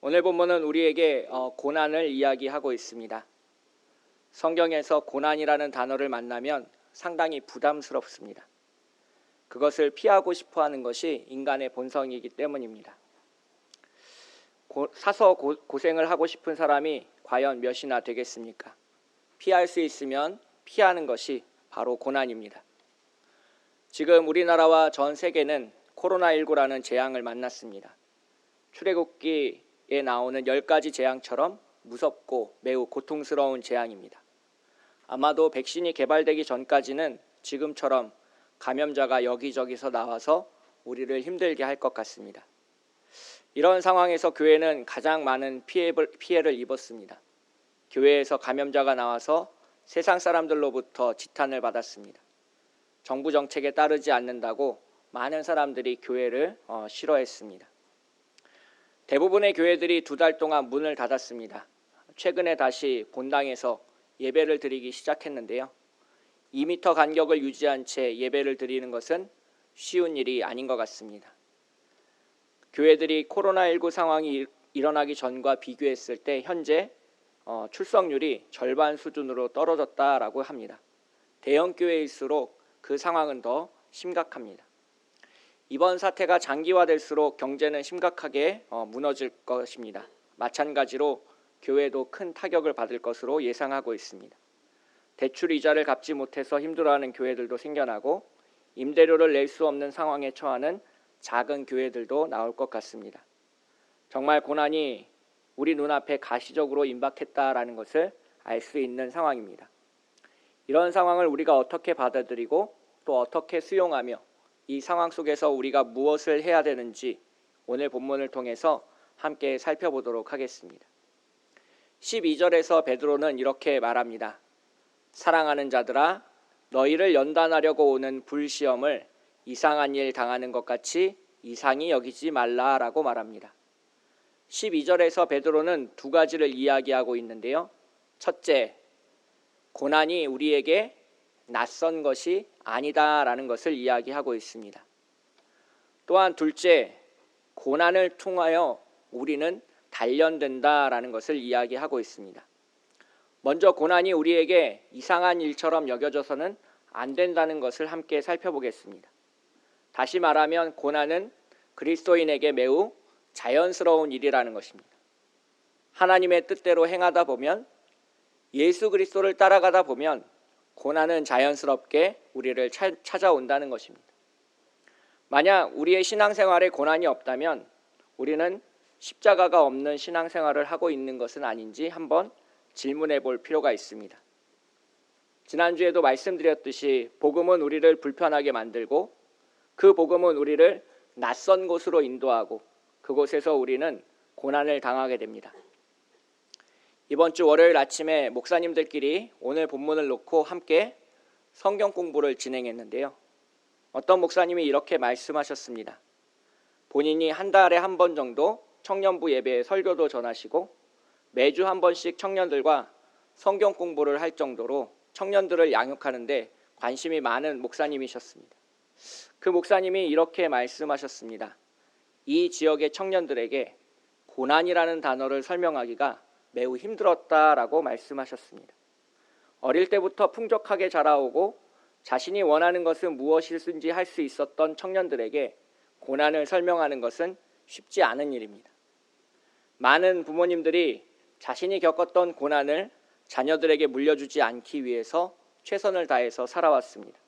오늘 본문은 우리에게 고난을 이야기하고 있습니다. 성경에서 고난이라는 단어를 만나면 상당히 부담스럽습니다. 그것을 피하고 싶어 하는 것이 인간의 본성이기 때문입니다. 사서 고생을 하고 싶은 사람이 과연 몇이나 되겠습니까? 피할 수 있으면 피하는 것이 바로 고난입니다. 지금 우리나라와 전 세계는 코로나19라는 재앙을 만났습니다. 출애굽기에 나오는 10가지 재앙처럼 무섭고 매우 고통스러운 재앙입니다. 아마도 백신이 개발되기 전까지는 지금처럼 감염자가 여기저기서 나와서 우리를 힘들게 할 것 같습니다. 이런 상황에서 교회는 가장 많은 피해를 입었습니다. 교회에서 감염자가 나와서 세상 사람들로부터 지탄을 받았습니다. 정부 정책에 따르지 않는다고 많은 사람들이 교회를 싫어했습니다. 대부분의 교회들이 2달 동안 문을 닫았습니다. 최근에 다시 본당에서 예배를 드리기 시작했는데요. 2m 간격을 유지한 채 예배를 드리는 것은 쉬운 일이 아닌 것 같습니다. 교회들이 코로나19 상황이 일어나기 전과 비교했을 때 현재 출석률이 절반 수준으로 떨어졌다라고 합니다. 대형 교회일수록 그 상황은 더 심각합니다. 이번 사태가 장기화될수록 경제는 심각하게 무너질 것입니다. 마찬가지로 교회도 큰 타격을 받을 것으로 예상하고 있습니다. 대출 이자를 갚지 못해서 힘들어하는 교회들도 생겨나고 임대료를 낼 수 없는 상황에 처하는 작은 교회들도 나올 것 같습니다. 정말 고난이 우리 눈앞에 가시적으로 임박했다라는 것을 알 수 있는 상황입니다. 이런 상황을 우리가 어떻게 받아들이고 또 어떻게 수용하며 이 상황 속에서 우리가 무엇을 해야 되는지 오늘 본문을 통해서 함께 살펴보도록 하겠습니다. 12절에서 베드로는 이렇게 말합니다. 사랑하는 자들아, 너희를 연단하려고 오는 불시험을 이상한 일 당하는 것 같이 이상히 여기지 말라라고 말합니다. 12절에서 베드로는 2가지를 이야기하고 있는데요. 첫째, 고난이 우리에게 낯선 것이 아니다라는 것을 이야기하고 있습니다. 또한 둘째, 고난을 통하여 우리는 단련된다라는 것을 이야기하고 있습니다. 먼저 고난이 우리에게 이상한 일처럼 여겨져서는 안 된다는 것을 함께 살펴보겠습니다. 다시 말하면 고난은 그리스도인에게 매우 자연스러운 일이라는 것입니다. 하나님의 뜻대로 행하다 보면, 예수 그리스도를 따라가다 보면 고난은 자연스럽게 우리를 찾아온다는 것입니다. 만약 우리의 신앙생활에 고난이 없다면 우리는 십자가가 없는 신앙생활을 하고 있는 것은 아닌지 한번 질문해 볼 필요가 있습니다. 지난주에도 말씀드렸듯이 복음은 우리를 불편하게 만들고 그 복음은 우리를 낯선 곳으로 인도하고 그곳에서 우리는 고난을 당하게 됩니다. 이번 주 월요일 아침에 목사님들끼리 오늘 본문을 놓고 함께 성경 공부를 진행했는데요. 어떤 목사님이 이렇게 말씀하셨습니다. 본인이 한 달에 한 번 정도 청년부 예배에 설교도 전하시고 매주 한 번씩 청년들과 성경 공부를 할 정도로 청년들을 양육하는데 관심이 많은 목사님이셨습니다. 그 목사님이 이렇게 말씀하셨습니다. 이 지역의 청년들에게 고난이라는 단어를 설명하기가 매우 힘들었다라고 말씀하셨습니다. 어릴 때부터 풍족하게 자라오고 자신이 원하는 것은 무엇이든지 할 수 있었던 청년들에게 고난을 설명하는 것은 쉽지 않은 일입니다. 많은 부모님들이 자신이 겪었던 고난을 자녀들에게 물려주지 않기 위해서 최선을 다해서 살아왔습니다.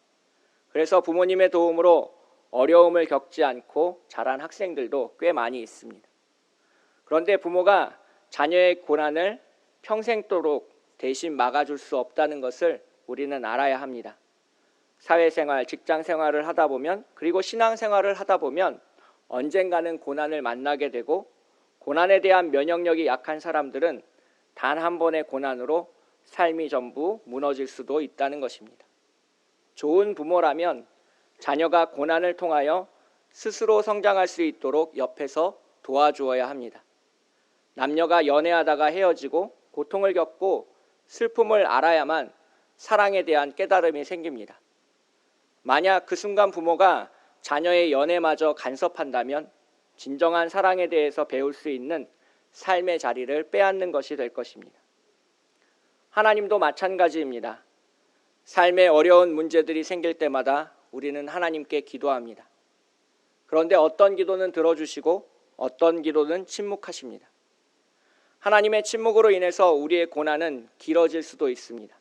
그래서 부모님의 도움으로 어려움을 겪지 않고 자란 학생들도 꽤 많이 있습니다. 그런데 부모가 자녀의 고난을 평생도록 대신 막아줄 수 없다는 것을 우리는 알아야 합니다. 사회생활, 직장생활을 하다 보면 그리고 신앙생활을 하다 보면 언젠가는 고난을 만나게 되고 고난에 대한 면역력이 약한 사람들은 단 한 번의 고난으로 삶이 전부 무너질 수도 있다는 것입니다. 좋은 부모라면 자녀가 고난을 통하여 스스로 성장할 수 있도록 옆에서 도와주어야 합니다. 남녀가 연애하다가 헤어지고 고통을 겪고 슬픔을 알아야만 사랑에 대한 깨달음이 생깁니다. 만약 그 순간 부모가 자녀의 연애마저 간섭한다면 진정한 사랑에 대해서 배울 수 있는 삶의 자리를 빼앗는 것이 될 것입니다. 하나님도 마찬가지입니다. 삶의 어려운 문제들이 생길 때마다 우리는 하나님께 기도합니다. 그런데 어떤 기도는 들어주시고 어떤 기도는 침묵하십니다. 하나님의 침묵으로 인해서 우리의 고난은 길어질 수도 있습니다.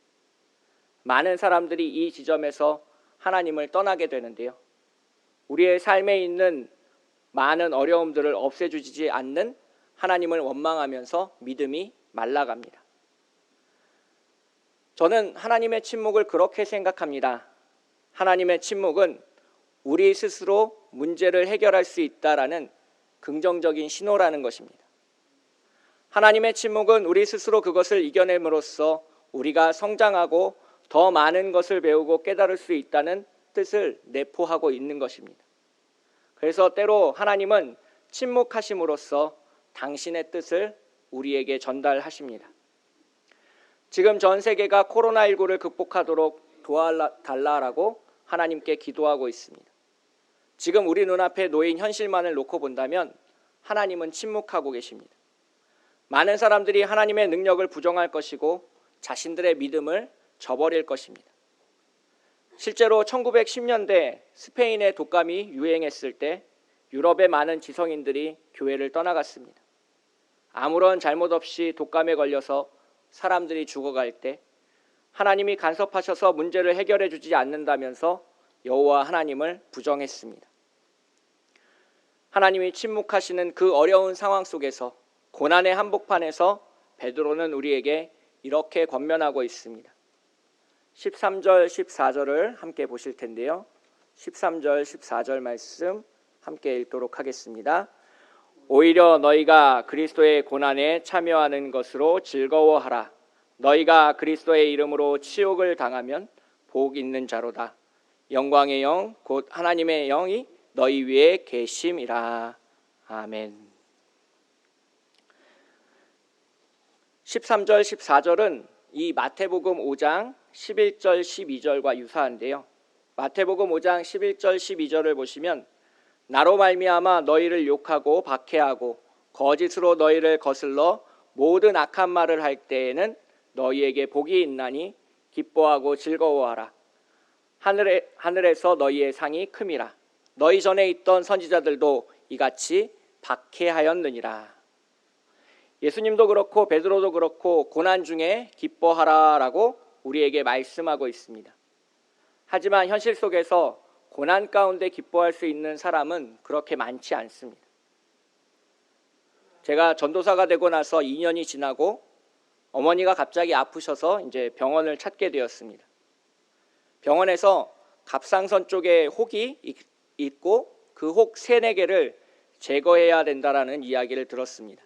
많은 사람들이 이 지점에서 하나님을 떠나게 되는데요. 우리의 삶에 있는 많은 어려움들을 없애주지 않는 하나님을 원망하면서 믿음이 말라갑니다. 저는 하나님의 침묵을 그렇게 생각합니다. 하나님의 침묵은 우리 스스로 문제를 해결할 수 있다라는 긍정적인 신호라는 것입니다. 하나님의 침묵은 우리 스스로 그것을 이겨냄으로써 우리가 성장하고 더 많은 것을 배우고 깨달을 수 있다는 뜻을 내포하고 있는 것입니다. 그래서 때로 하나님은 침묵하심으로써 당신의 뜻을 우리에게 전달하십니다. 지금 전 세계가 코로나19를 극복하도록 도와달라고 하나님께 기도하고 있습니다. 지금 우리 눈앞에 놓인 현실만을 놓고 본다면 하나님은 침묵하고 계십니다. 많은 사람들이 하나님의 능력을 부정할 것이고 자신들의 믿음을 저버릴 것입니다. 실제로 1910년대 스페인의 독감이 유행했을 때 유럽의 많은 지성인들이 교회를 떠나갔습니다. 아무런 잘못 없이 독감에 걸려서 사람들이 죽어갈 때 하나님이 간섭하셔서 문제를 해결해 주지 않는다면서 여호와 하나님을 부정했습니다. 하나님이 침묵하시는 그 어려운 상황 속에서 고난의 한복판에서 베드로는 우리에게 이렇게 권면하고 있습니다. 13절, 14절을 함께 보실 텐데요. 13절, 14절 말씀 함께 읽도록 하겠습니다. 오히려 너희가 그리스도의 고난에 참여하는 것으로 즐거워하라. 너희가 그리스도의 이름으로 치욕을 당하면 복 있는 자로다. 영광의 영, 곧 하나님의 영이 너희 위에 계심이라. 아멘. 13절, 14절은 이 마태복음 5장 11절, 12절과 유사한데요. 마태복음 5장 11절, 12절을 보시면 나로 말미암아 너희를 욕하고 박해하고 거짓으로 너희를 거슬러 모든 악한 말을 할 때에는 너희에게 복이 있나니 기뻐하고 즐거워하라. 하늘에서 너희의 상이 큼이라. 너희 전에 있던 선지자들도 이같이 박해하였느니라. 예수님도 그렇고 베드로도 그렇고 고난 중에 기뻐하라라고 우리에게 말씀하고 있습니다. 하지만 현실 속에서 고난 가운데 기뻐할 수 있는 사람은 그렇게 많지 않습니다. 제가 전도사가 되고 나서 2년이 지나고 어머니가 갑자기 아프셔서 이제 병원을 찾게 되었습니다. 병원에서 갑상선 쪽에 혹이 있고 그 혹 3-4개를 제거해야 된다라는 이야기를 들었습니다.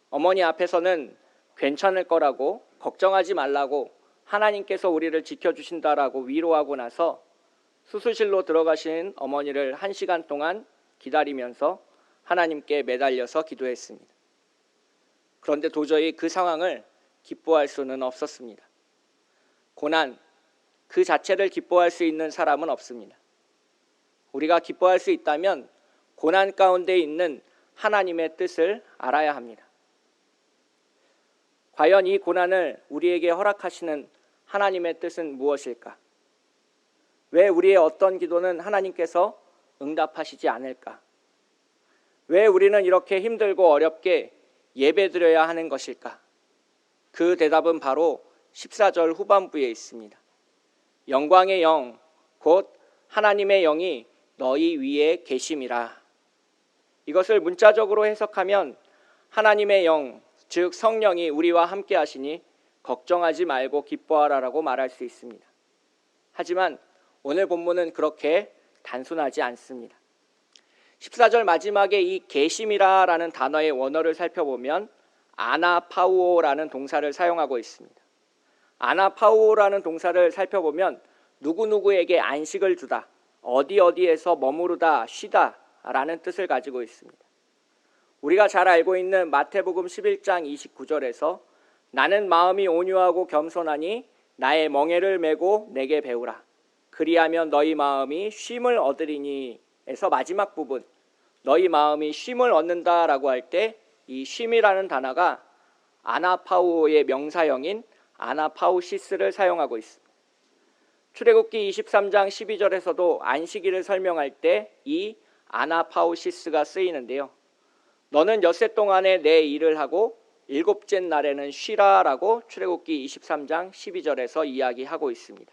어머니 앞에서는 괜찮을 거라고 걱정하지 말라고 하나님께서 우리를 지켜주신다라고 위로하고 나서 수술실로 들어가신 어머니를 1시간 동안 기다리면서 하나님께 매달려서 기도했습니다. 그런데 도저히 그 상황을 기뻐할 수는 없었습니다. 고난 그 자체를 기뻐할 수 있는 사람은 없습니다. 우리가 기뻐할 수 있다면 고난 가운데 있는 하나님의 뜻을 알아야 합니다. 과연 이 고난을 우리에게 허락하시는 하나님의 뜻은 무엇일까? 왜 우리의 어떤 기도는 하나님께서 응답하시지 않을까? 왜 우리는 이렇게 힘들고 어렵게 예배드려야 하는 것일까? 그 대답은 바로 14절 후반부에 있습니다. 영광의 영, 곧 하나님의 영이 너희 위에 계심이라. 이것을 문자적으로 해석하면 하나님의 영, 즉 성령이 우리와 함께 하시니 걱정하지 말고 기뻐하라라고 말할 수 있습니다. 하지만 오늘 본문은 그렇게 단순하지 않습니다. 14절 마지막에 이 계심이라라는 단어의 원어를 살펴보면 아나파우오라는 동사를 사용하고 있습니다. 아나파우오라는 동사를 살펴보면 누구누구에게 안식을 주다, 어디에서 머무르다, 쉬다 라는 뜻을 가지고 있습니다. 우리가 잘 알고 있는 마태복음 11장 29절에서 나는 마음이 온유하고 겸손하니 나의 멍에를 메고 내게 배우라. 그리하면 너희 마음이 쉼을 얻으리니 에서 마지막 부분 너희 마음이 쉼을 얻는다라고 할 때 이 쉼이라는 단어가 아나파우의 명사형인 아나파우시스를 사용하고 있습니다. 출애굽기 23장 12절에서도 안식일을 설명할 때 이 아나파우시스가 쓰이는데요. 너는 엿새 동안에 내 일을 하고 일곱째 날에는 쉬라라고 출애굽기 23장 12절에서 이야기하고 있습니다.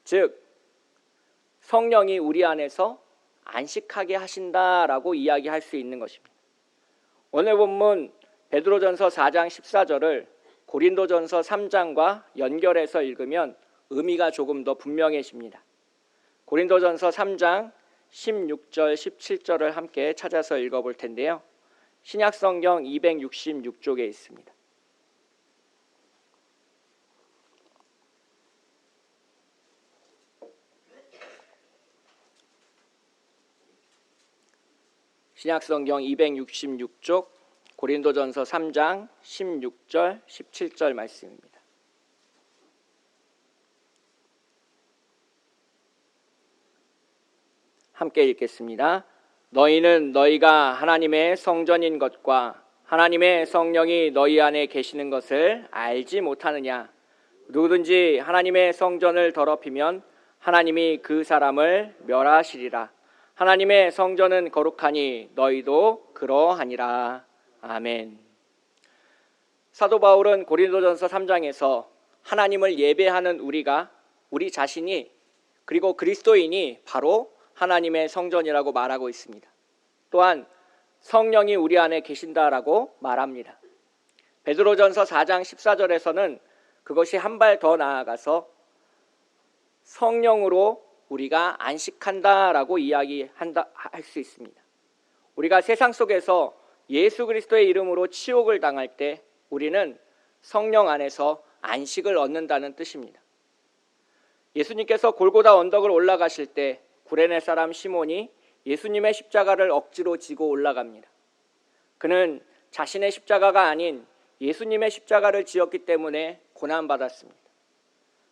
즉 성령이 우리 안에서 안식하게 하신다라고 이야기할 수 있는 것입니다. 오늘 본문 베드로전서 4장 14절을 고린도전서 3장과 연결해서 읽으면 의미가 조금 더 분명해집니다. 고린도전서 3장 16절 17절을 함께 찾아서 읽어볼 텐데요. 신약성경 266쪽에 있습니다. 신약성경 266쪽 고린도전서 3장 16절 17절 말씀입니다. 함께 읽겠습니다. 너희는 너희가 하나님의 성전인 것과 하나님의 성령이 너희 안에 계시는 것을 알지 못하느냐? 누구든지 하나님의 성전을 더럽히면 하나님이 그 사람을 멸하시리라. 하나님의 성전은 거룩하니 너희도 그러하니라. 아멘. 사도 바울은 고린도전서 3장에서 하나님을 예배하는 우리 자신이 그리고 그리스도인이 바로 하나님의 성전이라고 말하고 있습니다. 또한 성령이 우리 안에 계신다라고 말합니다. 베드로전서 4장 14절에서는 그것이 한 발 더 나아가서 성령으로 우리가 안식한다라고 이야기한다 할 수 있습니다. 우리가 세상 속에서 예수 그리스도의 이름으로 치욕을 당할 때 우리는 성령 안에서 안식을 얻는다는 뜻입니다. 예수님께서 골고다 언덕을 올라가실 때 구레네 사람 시몬이 예수님의 십자가를 억지로 지고 올라갑니다. 그는 자신의 십자가가 아닌 예수님의 십자가를 지었기 때문에 고난받았습니다.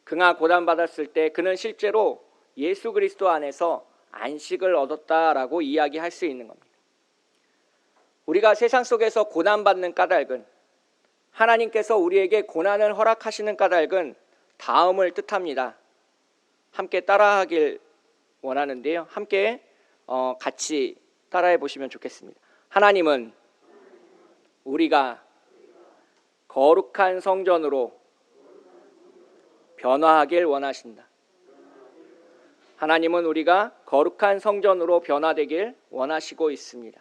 그가 고난받았을 때 그는 실제로 예수 그리스도 안에서 안식을 얻었다라고 이야기할 수 있는 겁니다. 우리가 세상 속에서 고난받는 까닭은 하나님께서 우리에게 고난을 허락하시는 까닭은 다음을 뜻합니다. 함께 따라하길 원하는데요. 함께 같이 따라해 보시면 좋겠습니다. 하나님은 우리가 거룩한 성전으로 변화하길 원하신다. 하나님은 우리가 거룩한 성전으로 변화되길 원하시고 있습니다.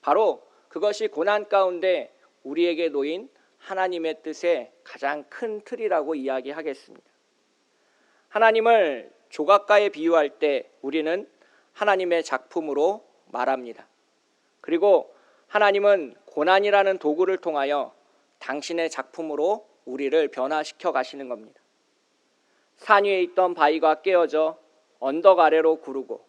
바로 그것이 고난 가운데 우리에게 놓인 하나님의 뜻의 가장 큰 틀이라고 이야기하겠습니다. 하나님을 조각가에 비유할 때 우리는 하나님의 작품으로 말합니다. 그리고 하나님은 고난이라는 도구를 통하여 당신의 작품으로 우리를 변화시켜 가시는 겁니다. 산 위에 있던 바위가 깨어져 언덕 아래로 구르고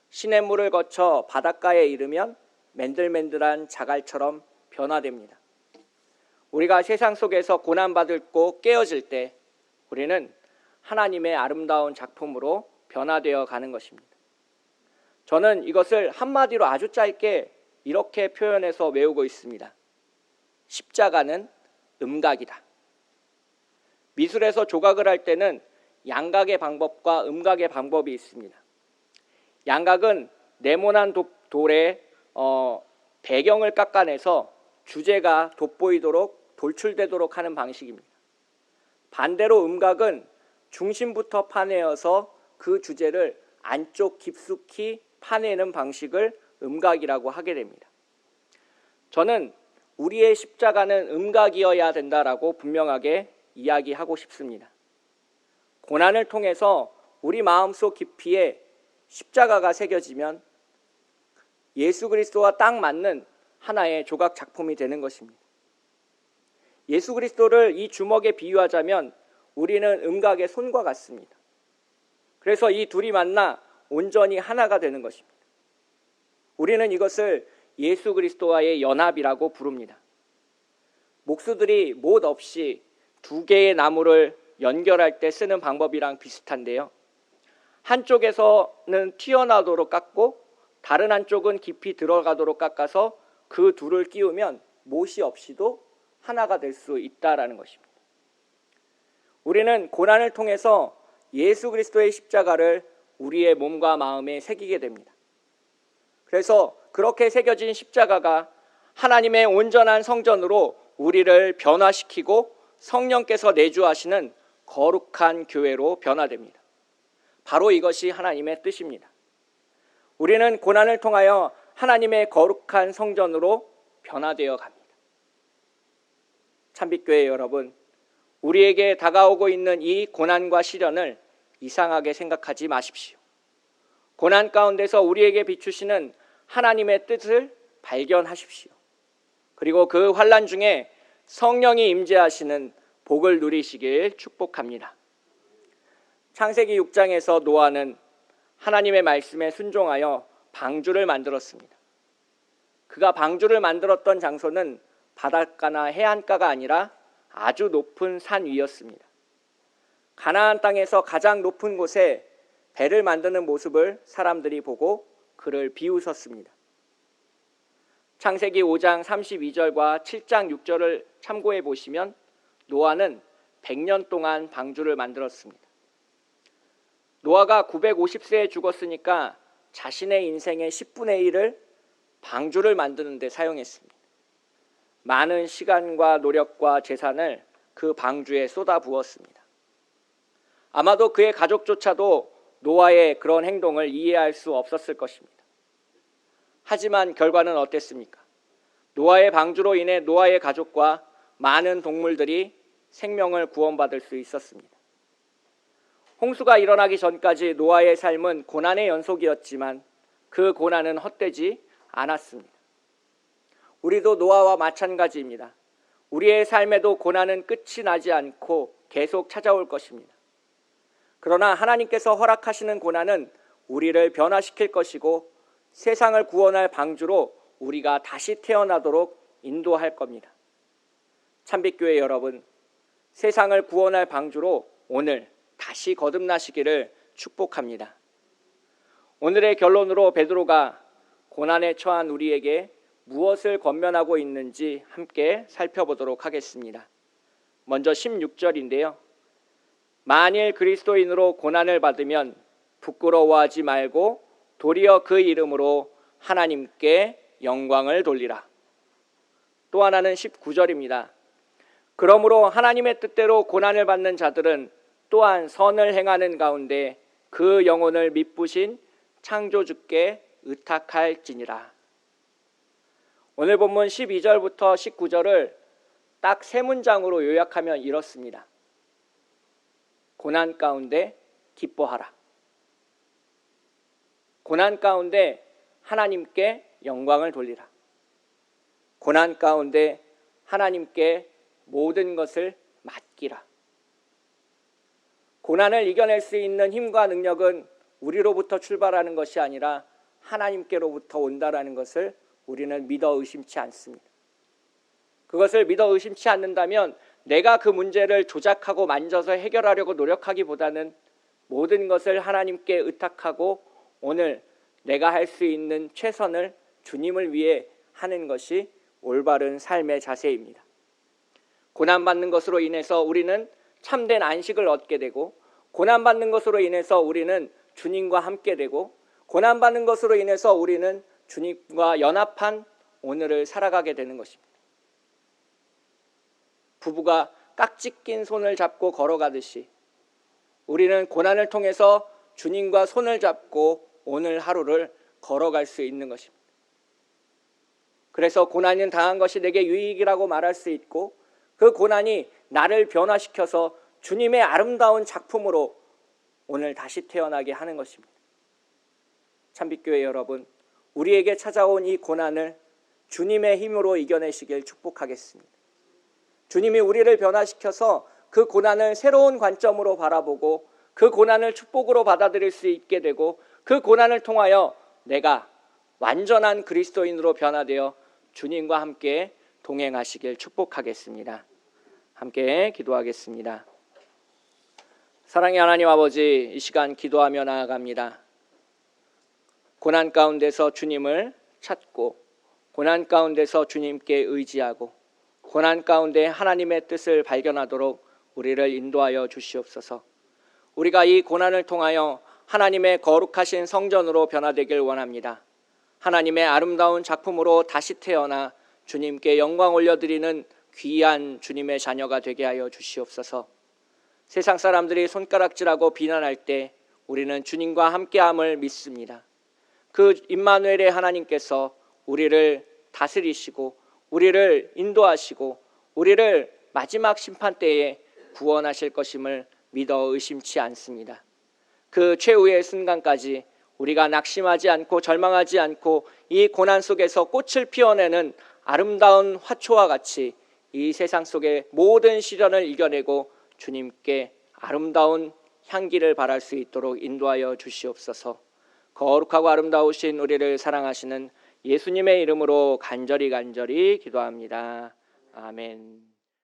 시냇물을 거쳐 바닷가에 이르면 맨들맨들한 자갈처럼 변화됩니다. 우리가 세상 속에서 고난받고 깨어질 때 우리는 하나님의 아름다운 작품으로 변화되어 가는 것입니다. 저는 이것을 한마디로 아주 짧게 이렇게 표현해서 외우고 있습니다. 십자가는 음각이다. 미술에서 조각을 할 때는 양각의 방법과 음각의 방법이 있습니다. 양각은 네모난 돌에 배경을 깎아내서 주제가 돋보이도록 돌출되도록 하는 방식입니다. 반대로 음각은 중심부터 파내어서 그 주제를 안쪽 깊숙이 파내는 방식을 음각이라고 하게 됩니다. 저는 우리의 십자가는 음각이어야 된다라고 분명하게 이야기하고 싶습니다. 고난을 통해서 우리 마음속 깊이에 십자가가 새겨지면 예수 그리스도와 딱 맞는 하나의 조각 작품이 되는 것입니다. 예수 그리스도를 이 주먹에 비유하자면 우리는 음각의 손과 같습니다. 그래서 이 둘이 만나 온전히 하나가 되는 것입니다. 우리는 이것을 예수 그리스도와의 연합이라고 부릅니다. 목수들이 못 없이 두 개의 나무를 연결할 때 쓰는 방법이랑 비슷한데요. 한쪽에서는 튀어나오도록 깎고 다른 한쪽은 깊이 들어가도록 깎아서 그 둘을 끼우면 못이 없이도 하나가 될 수 있다라는 것입니다. 우리는 고난을 통해서 예수 그리스도의 십자가를 우리의 몸과 마음에 새기게 됩니다. 그래서 그렇게 새겨진 십자가가 하나님의 온전한 성전으로 우리를 변화시키고 성령께서 내주하시는 거룩한 교회로 변화됩니다. 바로 이것이 하나님의 뜻입니다. 우리는 고난을 통하여 하나님의 거룩한 성전으로 변화되어 갑니다. 참빛교회 여러분, 우리에게 다가오고 있는 이 고난과 시련을 이상하게 생각하지 마십시오. 고난 가운데서 우리에게 비추시는 하나님의 뜻을 발견하십시오. 그리고 그 환난 중에 성령이 임재하시는 복을 누리시길 축복합니다. 창세기 6장에서 노아는 하나님의 말씀에 순종하여 방주를 만들었습니다. 그가 방주를 만들었던 장소는 바닷가나 해안가가 아니라 아주 높은 산 위였습니다. 가나안 땅에서 가장 높은 곳에 배를 만드는 모습을 사람들이 보고 그를 비웃었습니다. 창세기 5장 32절과 7장 6절을 참고해 보시면 노아는 100년 동안 방주를 만들었습니다. 노아가 950세에 죽었으니까 자신의 인생의 10분의 1을 방주를 만드는 데 사용했습니다. 많은 시간과 노력과 재산을 그 방주에 쏟아부었습니다. 아마도 그의 가족조차도 노아의 그런 행동을 이해할 수 없었을 것입니다. 하지만 결과는 어땠습니까? 노아의 방주로 인해 노아의 가족과 많은 동물들이 생명을 구원받을 수 있었습니다. 홍수가 일어나기 전까지 노아의 삶은 고난의 연속이었지만 그 고난은 헛되지 않았습니다. 우리도 노아와 마찬가지입니다. 우리의 삶에도 고난은 끝이 나지 않고 계속 찾아올 것입니다. 그러나 하나님께서 허락하시는 고난은 우리를 변화시킬 것이고 세상을 구원할 방주로 우리가 다시 태어나도록 인도할 겁니다. 참빛교회 여러분, 세상을 구원할 방주로 오늘 다시 거듭나시기를 축복합니다. 오늘의 결론으로 베드로가 고난에 처한 우리에게 무엇을 권면하고 있는지 함께 살펴보도록 하겠습니다. 먼저 16절인데요. 만일 그리스도인으로 고난을 받으면 부끄러워하지 말고 도리어 그 이름으로 하나님께 영광을 돌리라. 또 하나는 19절입니다. 그러므로 하나님의 뜻대로 고난을 받는 자들은 또한 선을 행하는 가운데 그 영혼을 미쁘신 창조주께 의탁할지니라. 오늘 본문 12절부터 19절을 딱 세 문장으로 요약하면 이렇습니다. 고난 가운데 기뻐하라. 고난 가운데 하나님께 영광을 돌리라. 고난 가운데 하나님께 모든 것을 맡기라. 고난을 이겨낼 수 있는 힘과 능력은 우리로부터 출발하는 것이 아니라 하나님께로부터 온다라는 것을 우리는 믿어 의심치 않습니다. 그것을 믿어 의심치 않는다면 내가 그 문제를 조작하고 만져서 해결하려고 노력하기보다는 모든 것을 하나님께 의탁하고 오늘 내가 할 수 있는 최선을 주님을 위해 하는 것이 올바른 삶의 자세입니다. 고난받는 것으로 인해서 우리는 참된 안식을 얻게 되고, 고난받는 것으로 인해서 우리는 주님과 함께 되고, 고난받는 것으로 인해서 우리는 주님과 연합한 오늘을 살아가게 되는 것입니다. 부부가 깍지 낀 손을 잡고 걸어가듯이 우리는 고난을 통해서 주님과 손을 잡고 오늘 하루를 걸어갈 수 있는 것입니다. 그래서 고난은 당한 것이 내게 유익이라고 말할 수 있고, 그 고난이 나를 변화시켜서 주님의 아름다운 작품으로 오늘 다시 태어나게 하는 것입니다. 참빛교회 여러분, 우리에게 찾아온 이 고난을 주님의 힘으로 이겨내시길 축복하겠습니다. 주님이 우리를 변화시켜서 그 고난을 새로운 관점으로 바라보고 그 고난을 축복으로 받아들일 수 있게 되고, 그 고난을 통하여 내가 완전한 그리스도인으로 변화되어 주님과 함께 동행하시길 축복하겠습니다. 함께 기도하겠습니다. 사랑의 하나님 아버지, 이 시간 기도하며 나아갑니다. 고난 가운데서 주님을 찾고 고난 가운데서 주님께 의지하고 고난 가운데 하나님의 뜻을 발견하도록 우리를 인도하여 주시옵소서. 우리가 이 고난을 통하여 하나님의 거룩하신 성전으로 변화되길 원합니다. 하나님의 아름다운 작품으로 다시 태어나 주님께 영광 올려드리는 귀한 주님의 자녀가 되게 하여 주시옵소서. 세상 사람들이 손가락질하고 비난할 때 우리는 주님과 함께함을 믿습니다. 그 임마누엘의 하나님께서 우리를 다스리시고 우리를 인도하시고 우리를 마지막 심판 때에 구원하실 것임을 믿어 의심치 않습니다. 그 최후의 순간까지 우리가 낙심하지 않고 절망하지 않고 이 고난 속에서 꽃을 피워내는 아름다운 화초와 같이 이 세상 속의 모든 시련을 이겨내고 주님께 아름다운 향기를 발할 수 있도록 인도하여 주시옵소서. 거룩하고 아름다우신 우리를 사랑하시는 예수님의 이름으로 간절히 기도합니다. 아멘.